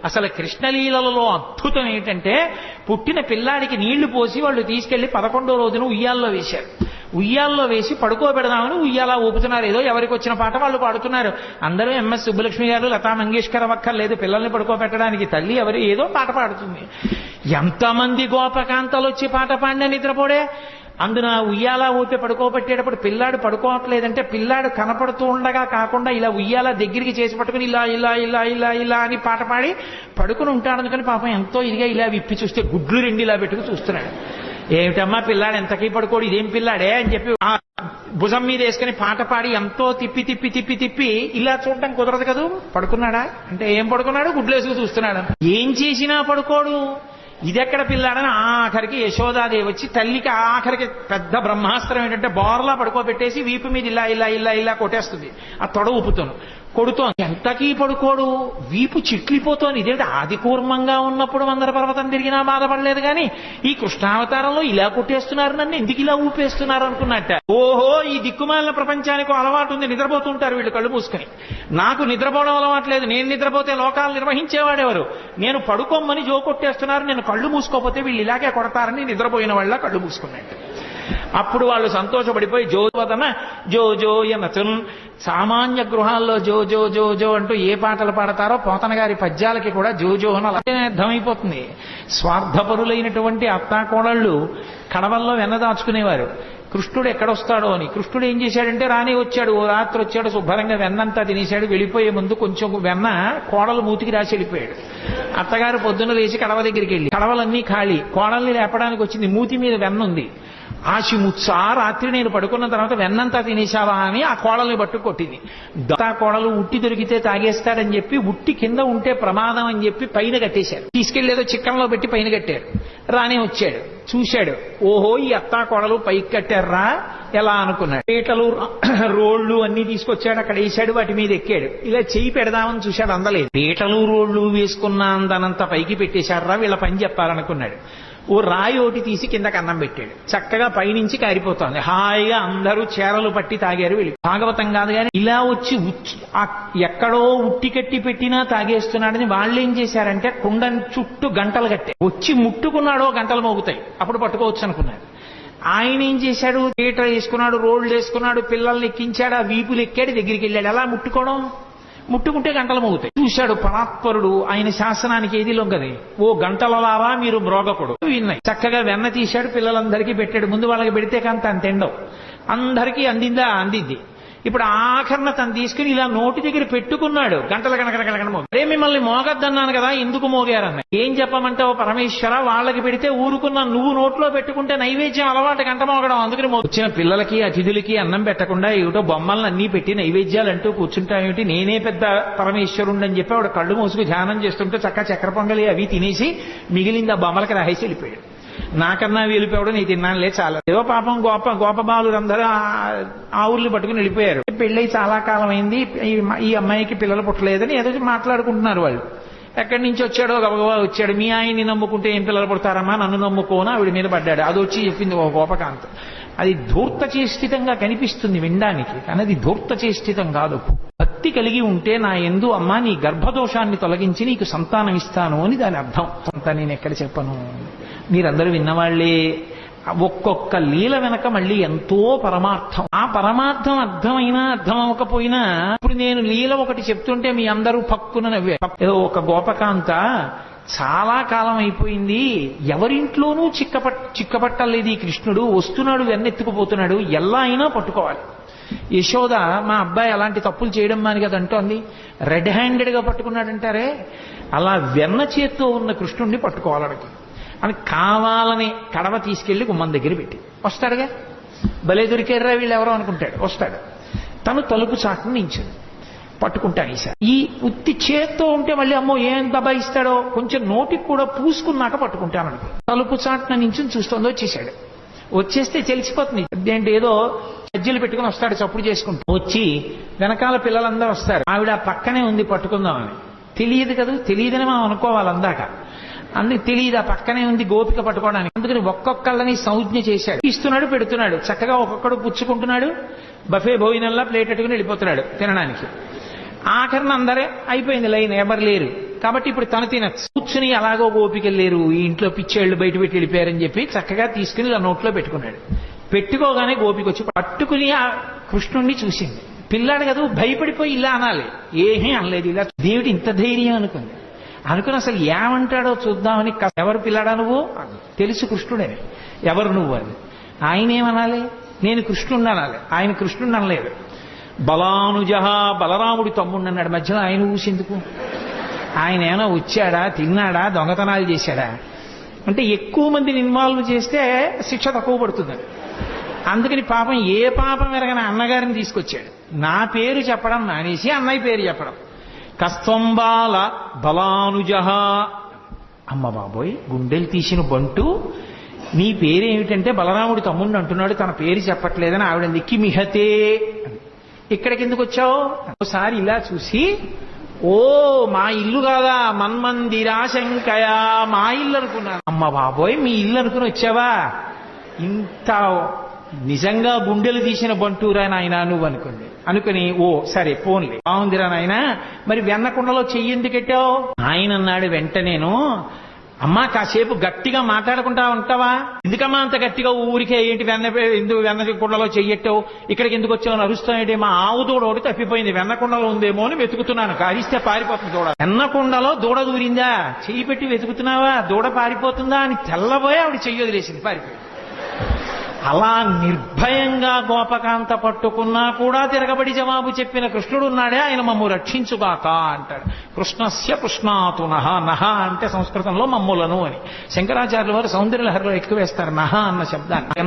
అసలు కృష్ణలీలలో అద్భుతం ఏంటంటే పుట్టిన పిల్లాడికి నీళ్లు పోసి వాళ్ళు తీసుకెళ్లి 11వ రోజున ఉయ్యాల్లో వేశారు. ఉయ్యాల్లో వేసి పడుకోబెడదామని ఉయ్యాలా ఊపుతున్నారు. ఏదో ఎవరికి వచ్చిన పాట వాళ్ళు పాడుతున్నారు. అందరూ ఎంఎస్ సుబ్బలక్ష్మి గారు, లతా మంగేష్కర్ అక్కర్లేదు పిల్లల్ని పడుకోబెట్టడానికి. తల్లి ఎవరు ఏదో పాట పాడుతుంది. ఎంతమంది గోపకాంతలు వచ్చి పాట పాడిన నిద్రపోడే. అందున ఉయ్యాల ఊపి పడుకోబెట్టేటప్పుడు పిల్లాడు పడుకోవట్లేదంటే పిల్లాడు కనపడుతూ ఉండగా కాకుండా ఇలా ఉయ్యాల దగ్గరికి చేసి పట్టుకుని ఇలా ఇలా ఇలా ఇలా ఇలా అని పాట పాడి పడుకుని ఉంటాడు. అందుకని పాపం ఎంతో ఇదిగా ఇలా విప్పి చూస్తే గుడ్లు రెండు ఇలా పెట్టుకు చూస్తున్నాడు. ఏమిటమ్మా పిల్లాడు ఎంతకీ పడుకోడు, ఇదేం పిల్లాడే అని చెప్పి భుజం మీద వేసుకుని పాట పాడి ఎంతో తిప్పి తిప్పి తిప్పి తిప్పి ఇలా చూడటం కుదరదు కదా. పడుకున్నాడా అంటే ఏం పడుకున్నాడు, గుడ్లు వేసుకు చూస్తున్నాడు. ఏం చేసినా పడుకోడు. ఇదెక్కడ పిల్లాడని ఆఖరికి యశోదాదేవి వచ్చి తల్లికి ఆఖరికి పెద్ద బ్రహ్మాస్త్రం ఏంటంటే బోర్లా పడుకోబెట్టేసి వీపు మీద ఇలా ఇలా ఇలా ఇలా కొట్టేస్తుంది. ఆ తొడ ఊపుతాను కొడుతోంది. ఎంతకీ పడుకోడు, వీపు చిట్లిపోతోంది. ఇదేంటి ఆది కూర్మంగా ఉన్నప్పుడు మందర పర్వతం తిరిగినా బాధపడలేదు కానీ ఈ కృష్ణావతారంలో ఇలా కొట్టేస్తున్నారు, నన్ను ఎందుకు ఇలా ఊపేస్తున్నారు అనుకున్నట్ట. ఓహో ఈ దిక్కుమాలిన ప్రపంచానికి అలవాటు ఉంది, నిద్రపోతుంటారు వీళ్ళు కళ్ళు మూసుకొని. నాకు నిద్రపోవడం అలవాట్లేదు. నేను నిద్రపోతే లోకాలు నిర్వహించేవాడెవరు. నేను పడుకోమని జో కొట్టేస్తున్నారు, నేను కళ్ళు మూసుకోపోతే వీళ్ళు ఇలాగే కొడతారని నిద్రపోయిన వాళ్ళ కళ్ళు మూసుకున్నట్టు. అప్పుడు వాళ్ళు సంతోషపడిపోయి జోవదన జో జో యనచున్. సామాన్య గృహాల్లో జో జో జో జో అంటూ ఏ పాటలు పాడతారో పోతన గారి పద్యాలకి కూడా జో జో అని అలాగే అర్థమైపోతుంది. స్వార్థపరులైనటువంటి అత్తాకోడళ్ళు కడవల్లో వెన్నదాచుకునేవారు. కృష్ణుడు ఎక్కడొస్తాడో అని. కృష్ణుడు ఏం చేశాడంటే రాని వచ్చాడు, ఓ రాత్రి వచ్చాడు, శుభ్రంగా వెన్నంతా తినేశాడు. వెళ్ళిపోయే ముందు కొంచెం వెన్న కోడలు మూతికి రాసి వెళ్ళిపోయాడు. అత్తగారు పొద్దున్న లేచి కడవ దగ్గరికి వెళ్ళి కడవలన్నీ ఖాళీ, కోడల్ని లేపడానికి వచ్చింది. మూతి మీద వెన్న ఉంది. ఆశిముత్సా రాత్రి నేను పడుకున్న తర్వాత వెన్నంతా తినేశావా అని ఆ కోడల్ని పట్టు కొట్టింది. కోడలు ఉట్టి దొరికితే తాగేస్తాడని చెప్పి ఉట్టి కింద ఉంటే ప్రమాదం అని చెప్పి పైన కట్టేశారు. తీసుకెళ్లేదో చిక్కంలో పెట్టి పైన కట్టారు. రానే వచ్చాడు, చూశాడు. ఓహో ఈ అత్తా కోడలు పైకి కట్టారా ఎలా అనుకున్నాడు. పీటలు రోళ్లు అన్ని తీసుకొచ్చాడు, అక్కడ వేశాడు, వాటి మీద ఎక్కాడు. ఇలా చెయ్యి పెడదామని చూశాడు, అందలేదు. పీటలు రోళ్లు వేసుకున్న అందనంత పైకి పెట్టేశారా, వీళ్ళ పని చెప్పాలనుకున్నాడు. ఓ రాయి ఒకటి తీసి కిందకి అన్నం పెట్టాడు. చక్కగా పైనుంచి కారిపోతోంది. హాయిగా అందరూ చేరలు పట్టి తాగారు. వెళ్ళి భాగవతం కాదు కానీ ఇలా వచ్చి ఎక్కడో ఉట్టి కట్టి పెట్టినా తాగేస్తున్నాడని వాళ్ళు ఏం చేశారంటే కుండ చుట్టూ గంటలు కట్టే. వచ్చి ముట్టుకున్నాడో గంటలు మోగుతాయి, అప్పుడు పట్టుకోవచ్చు అనుకున్నాడు. ఆయన ఏం చేశాడు, థియేటర్ వేసుకున్నాడు, రోడ్లు వేసుకున్నాడు, పిల్లల్ని ఎక్కించాడు, ఆ వీపులు ఎక్కాడు, దగ్గరికి వెళ్ళాడు. అలా ముట్టుకుంటే గంటలు మోగుతాయి. చూశాడు పరాత్పరుడు, ఆయన శాసనానికి ఏది లొంగది. ఓ గంటలలారా మీరు మ్రోగకుడు విన్నాయి. చక్కగా వెన్న తీశాడు, పిల్లలందరికీ పెట్టాడు. ముందు వాళ్ళకి పెడితే కానీ తను తిండవు. అందరికీ అందింది. ఇప్పుడు ఆఖరణ తను తీసుకుని ఇలా నోటి దగ్గర పెట్టుకున్నాడు. గంటల కనకనకనకన మోగి. అరే మిమ్మల్ని మోగద్దన్నాను కదా, ఎందుకు మోగారన్న. ఏం చెప్పమంటావు పరమేశ్వర, వాళ్ళకి పెడితే ఊరుకున్నా, నువ్వు నోట్లో పెట్టుకుంటే నైవేద్యం అలవాటు గంట మోగడం. అందుకని వచ్చిన పిల్లలకి అతిథులకి అన్నం పెట్టకుండా ఏమిటో బొమ్మలను అన్ని పెట్టి నైవేద్యాలు అంటూ కూర్చుంటాయేమిటి, నేనే పెద్ద పరమేశ్వరుణ్ణని చెప్పి ఆవిడ కళ్ళు మూసుకు ధ్యానం చేస్తుంటే చక్క చక్కెర పొంగలి అవి తినేసి మిగిలింది ఆ బొమ్మలకి రాసేసి వెళ్ళిపోయాడు. నాకన్నా వెళ్ళిపోవడం నీ తిన్నానులే చాలా. ఏదో పాపం గోపబాలురందరూ ఆవుల్ని పట్టుకుని వెళ్ళిపోయారు. పెళ్ళై చాలా కాలం అయింది, ఈ అమ్మాయికి పిల్లలు పుట్టలేదని ఏదో మాట్లాడుకుంటున్నారు వాళ్ళు. ఎక్కడి నుంచి వచ్చాడో గబగబా వచ్చాడు. మీ ఆయన్ని నమ్ముకుంటే ఏం పిల్లలు పుడతారమ్మా, నన్ను నమ్ముకోనా ఆవిడ మీద పడ్డాడు. అది వచ్చి చెప్పింది ఓ గోపకాంత. అది ధూర్త చేష్టితంగా కనిపిస్తుంది వినడానికి, కానీ అది ధూర్త చేష్టితం కాదు. భక్తి కలిగి ఉంటే నా యందు అమ్మా నీ గర్భదోషాన్ని తొలగించి నీకు సంతానం ఇస్తాను అని దాని అర్థం. అంతా నేను ఎక్కడ చెప్పను, మీరందరూ విన్నవాళ్లే. ఒక్కొక్క లీల వెనక మళ్ళీ ఎంతో పరమార్థం. ఆ పరమార్థం అర్థమైనా అర్థం అవ్వకపోయినా ఇప్పుడు నేను లీల ఒకటి చెప్తుంటే మీ అందరూ పక్కున నవ్వే. ఏదో ఒక గోపకాంత చాలా కాలం అయిపోయింది, ఎవరింట్లోనూ చిక్కపట్టలేదు ఈ కృష్ణుడు. వస్తున్నాడు, వెన్నెత్తుకుపోతున్నాడు, ఎలా అయినా పట్టుకోవాలి. యశోద మా అబ్బాయి అలాంటి తప్పులు చేయడం మాని కదా అంటోంది. రెడ్ హ్యాండెడ్ గా పట్టుకున్నాడంటారే, అలా వెన్న చేత్తో ఉన్న కృష్ణుడిని పట్టుకోవాలడికి అని కావాలని కడవ తీసుకెళ్లి గుమ్మం దగ్గర పెట్టి వస్తాడుగా. భలే దొరికారా వీళ్ళు ఎవరో అనుకుంటాడు. వస్తాడు, తను తలుపు చాటును నించుంది. పట్టుకుంటాను ఈసారి. ఈ ఉత్తి చేత్తో ఉంటే మళ్ళీ అమ్మో ఏం దబాయిస్తాడో, కొంచెం నోటికి కూడా పూసుకున్నాక పట్టుకుంటాను. తలుపు చాటున నించుని చూస్తోందో వచ్చేసాడు. వచ్చేస్తే తెలిసిపోతుంది ఏంటి, ఏదో సజ్జలు పెట్టుకుని వస్తాడు చప్పుడు చేసుకుంటూ. వచ్చి వెనకాల పిల్లలందరూ వస్తారు. ఆవిడ పక్కనే ఉంది పట్టుకుందామని. తెలియదు కదా, తెలియదని మనం అనుకోవాలి అందాక. అందుకు తెలియదు ఆ పక్కనే ఉంది గోపిక పట్టుకోవడానికి. అందుకని ఒక్కొక్కళ్ళని సంజ్ఞ చేశాడు. ఇస్తున్నాడు, పెడుతున్నాడు. చక్కగా ఒక్కొక్కడు పుచ్చుకుంటున్నాడు. బఫే భోజనంలా ప్లేట్ పెట్టుకుని వెళ్ళిపోతున్నాడు తినడానికి. ఆఖరణ అందరే అయిపోయింది లైన్, ఎవరు లేరు. కాబట్టి ఇప్పుడు తను తినచ్చు. కూర్చుని అలాగో ఓపికెళ్ళారు, ఈ ఇంట్లో పిచ్చేళ్లు బయట పెట్టి వెళ్ళిపోయారని చెప్పి చక్కగా తీసుకుని ఇలా నోట్లో పెట్టుకున్నాడు. పెట్టుకోగానే గోపిక వచ్చి పట్టుకుని ఆ కృష్ణుణ్ణి చూసింది. పిల్లాడు కదా, భయపడిపోయి ఇలా అనాలి, ఏమీ అనలేదు. ఇలా దేవుడు ఇంత ధైర్యం అనుకుంది. అనుకుని అసలు ఏమంటాడో చూద్దామని, ఎవరు పిల్లాడా నువ్వు, తెలుసు కృష్ణుడని, ఎవరు నువ్వు అని. ఆయన ఏమనాలి, నేను కృష్ణుణ్ణి అనాలి. ఆయన కృష్ణుణ్ణి అనలేదు. బలానుజ, బలరాముడి తమ్ముడు అన్నాడు. మధ్యలో ఆయన ఊసేందుకు? ఆయన ఏమైనా వచ్చాడా, తిన్నాడా, దొంగతనాలు చేశాడా అంటే ఎక్కువ మందిని ఇన్వాల్వ్ చేస్తే శిక్ష తక్కువ పడుతుంది. అందుకని పాపం ఏ పాపం ఎరగని అన్నగారిని తీసుకొచ్చాడు. నా పేరు చెప్పడం మానేసి అన్నయ్య పేరు చెప్పడం. కస్త్వంబాల బలానుజ. అమ్మ బాబోయ్, గుండెలు తీసిన బంటు, నీ పేరేమిటంటే బలరాముడి తమ్ముడిని అంటున్నాడు, తన పేరు చెప్పట్లేదని ఆవిడ కిమిహతే, ఇక్కడికి ఎందుకు వచ్చావు? ఒకసారి ఇలా చూసి, ఓ మా ఇల్లు కాదా, మన్మందిరాశంకయా, మా ఇల్లు అనుకున్నాను. అమ్మ బాబోయ్, మీ ఇల్లు అనుకుని వచ్చావా? ఇంత నిజంగా గుండెలు తీసిన బంటూరా నాయన నువ్వు అనుకుంది. అనుకుని ఓ సరే పోన్లే, బాగుందిరా నాయన, మరి వెన్నకుండలో చెయ్యి ఎందుకు పెట్టావు? ఆయన అన్నాడు వెంటనేను, అమ్మా కాసేపు గట్టిగా మాట్లాడుకుంటా ఉంటావా? ఎందుకమ్మా అంత గట్టిగా ఊరికే ఏంటి ఎందుకు వెన్నకుండలో చెయ్యట్టావు, ఇక్కడికి ఎందుకు వచ్చావు అరుస్తానంటే, మా ఆవు దూడ ఒకటి తప్పిపోయింది, వెన్నకుండలో ఉందేమో అని వెతుకుతున్నాను, కారిస్తే పారిపోతుంది దూడ. వెన్నకుండలో దూడ దూరిందా, చెయ్యి పెట్టి వెతుకుతున్నావా, దూడ పారిపోతుందా అని తెల్లబోయి ఆవిడ చెయ్యి వదిలేసింది, పారిపోయింది. అలా నిర్భయంగా గోపకాంత పట్టుకున్నా కూడా తిరగబడి జవాబు చెప్పిన కృష్ణుడు ఉన్నాడే, ఆయన మమ్ము రక్షించుగాక అంటాడు. కృష్ణస్య కృష్ణాతు నహ. నహ అంటే సంస్కృతంలో మమ్ములను అని. శంకరాచార్యుల వారు సౌందర్యలహరిలో ఎక్కువ వేస్తారు నహ అన్న శబ్దాన్ని.